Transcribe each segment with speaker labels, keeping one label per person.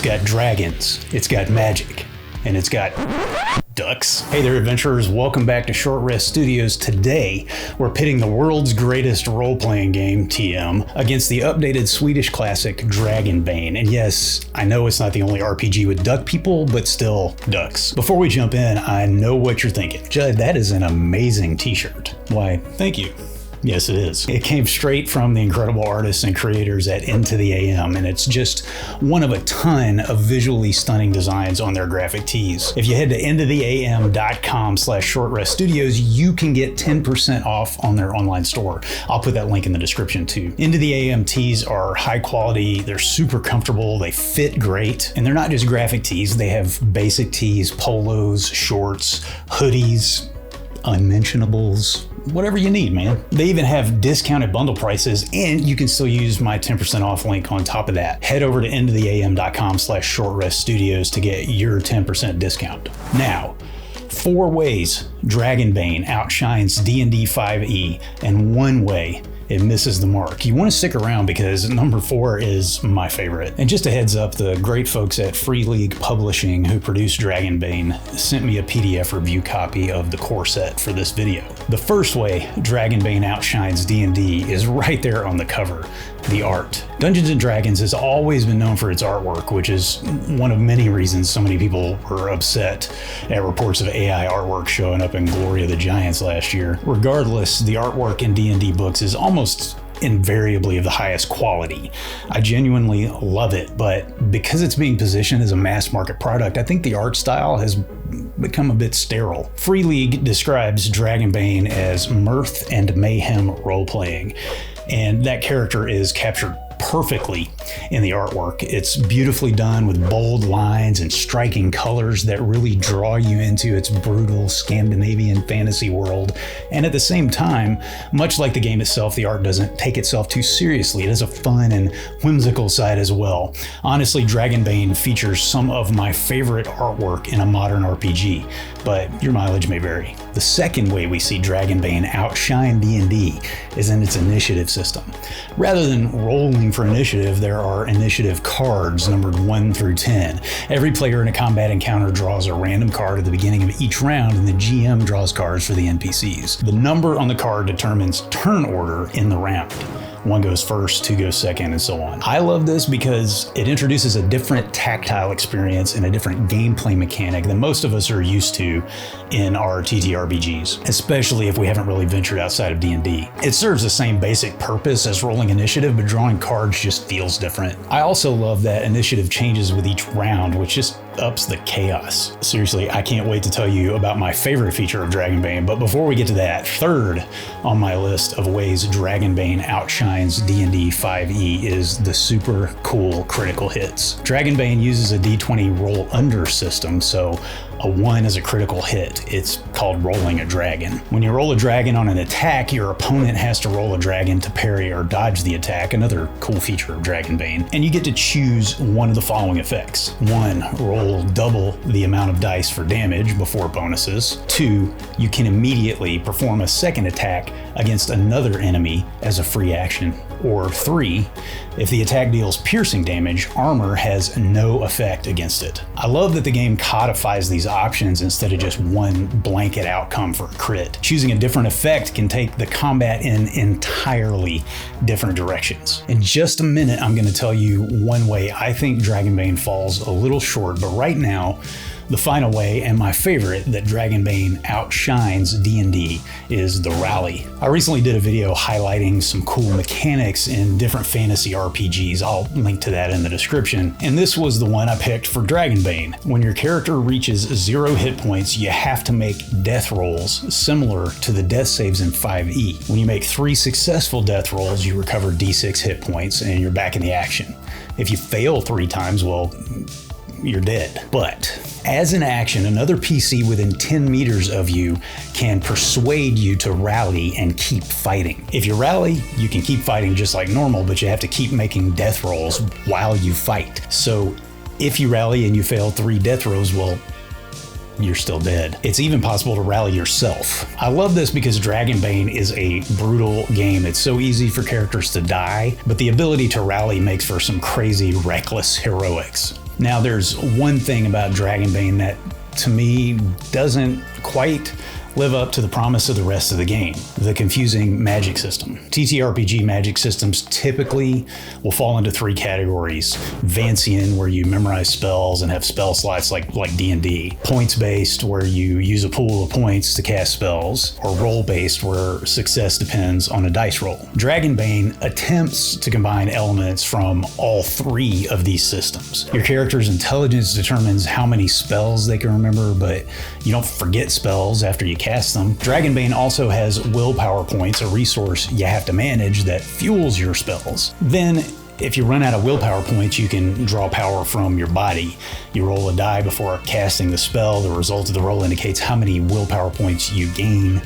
Speaker 1: got dragons, it's got magic, and it's got ducks. Hey there, adventurers. Welcome back to Short Rest Studios. Today, we're pitting the world's greatest role-playing game, TM, against the updated Swedish classic Dragonbane. And yes, I know it's not the only RPG with duck people, but still ducks. Before we jump in, I know what you're thinking. Judd, that is an amazing t-shirt. Why, thank you. Yes, it is. It came straight from the incredible artists and creators at Into the AM, and it's just one of a ton of visually stunning designs on their graphic tees. If you head to intotheam.com/shortreststudios, you can get 10% off on their online store. I'll put that link in the description too. Into the AM tees are high quality, they're super comfortable, they fit great, and they're not just graphic tees, they have basic tees, polos, shorts, hoodies, unmentionables, whatever you need, man. They even have discounted bundle prices, and you can still use my 10% off link on top of that. Head over to intotheam.com/shortreststudios to get your 10% discount. Now, 4 ways Dragonbane outshines D&D 5e, and 1 way it misses the mark. You want to stick around because number 4 is my favorite. And just a heads up, the great folks at Free League Publishing who produced Dragonbane sent me a PDF review copy of the core set for this video. The first way Dragonbane outshines D&D is right there on the cover, the art. Dungeons & Dragons has always been known for its artwork, which is one of many reasons so many people were upset at reports of AI artwork showing up in Glory of the Giants last year. Regardless, the artwork in D&D books is almost invariably of the highest quality. I genuinely love it, but because it's being positioned as a mass market product, I think the art style has become a bit sterile. Free League describes Dragonbane as mirth and mayhem role-playing, and that character is captured perfectly in the artwork. It's beautifully done with bold lines and striking colors that really draw you into its brutal Scandinavian fantasy world. And at the same time, much like the game itself, the art doesn't take itself too seriously. It has a fun and whimsical side as well. Honestly, Dragonbane features some of my favorite artwork in a modern RPG, but your mileage may vary. The second way we see Dragonbane outshine D&D is in its initiative system. Rather than rolling for initiative, there are initiative cards numbered 1 through 10. Every player in a combat encounter draws a random card at the beginning of each round, and the GM draws cards for the NPCs. The number on the card determines turn order in the round. 1 goes first, 2 goes second, and so on. I love this because it introduces a different tactile experience and a different gameplay mechanic than most of us are used to in our TTRPGs, especially if we haven't really ventured outside of D&D. It serves the same basic purpose as rolling initiative, but drawing cards just feels different. I also love that initiative changes with each round, which just ups the chaos. Seriously, I can't wait to tell you about my favorite feature of Dragonbane, but before we get to that, third on my list of ways Dragonbane outshines D&D 5e is the super cool critical hits. Dragonbane uses a D20 roll under system, so a 1 is a critical hit. It's called rolling a dragon. When you roll a dragon on an attack, your opponent has to roll a dragon to parry or dodge the attack, another cool feature of Dragonbane. And you get to choose one of the following effects. 1, roll double the amount of dice for damage before bonuses. 2, you can immediately perform a second attack against another enemy as a free action. Or 3, if the attack deals piercing damage, armor has no effect against it. I love that the game codifies these options instead of just one blanket outcome for a crit. Choosing a different effect can take the combat in entirely different directions. In just a minute, I'm going to tell you one way I think Dragonbane falls a little short, but right now, the final way, and my favorite, that Dragonbane outshines D&D is the rally. I recently did a video highlighting some cool mechanics in different fantasy RPGs. I'll link to that in the description. And this was the one I picked for Dragonbane. When your character reaches 0 hit points, you have to make death rolls similar to the death saves in 5e. When you make 3 successful death rolls, you recover d6 hit points and you're back in the action. If you fail 3 times, well, you're dead. But as an action, another PC within 10 meters of you can persuade you to rally and keep fighting. If you rally, you can keep fighting just like normal, but you have to keep making death rolls while you fight. So if you rally and you fail 3 death rolls, well, you're still dead. It's even possible to rally yourself. I love this because Dragonbane is a brutal game. It's so easy for characters to die, but the ability to rally makes for some crazy, reckless heroics. Now, there's one thing about Dragonbane that, to me, doesn't quite live up to the promise of the rest of the game: the confusing magic system. TTRPG magic systems typically will fall into three categories: Vancian, where you memorize spells and have spell slots like D&D; points-based, where you use a pool of points to cast spells; or role-based, where success depends on a dice roll. Dragonbane attempts to combine elements from all three of these systems. Your character's intelligence determines how many spells they can remember, but you don't forget spells after you cast them. Dragonbane also has willpower points, a resource you have to manage that fuels your spells. Then, if you run out of willpower points, you can draw power from your body. You roll a die before casting the spell. The result of the roll indicates how many willpower points you gain.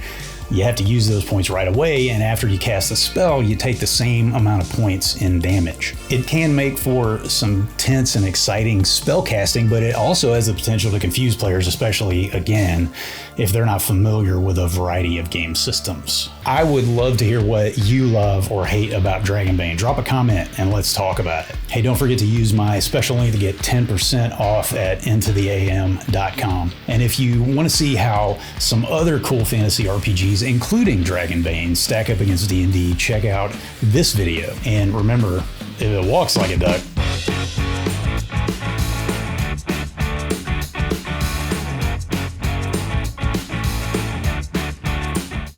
Speaker 1: You have to use those points right away, and after you cast the spell, you take the same amount of points in damage. It can make for some tense and exciting spell casting, but it also has the potential to confuse players, especially, again, if they're not familiar with a variety of game systems. I would love to hear what you love or hate about Dragonbane. Drop a comment and let's talk about it. Hey, don't forget to use my special link to get 10% off at intotheam.com. And if you want to see how some other cool fantasy RPGs, including Dragonbane, stack up against D&D, check out this video. And remember, if it walks like a duck,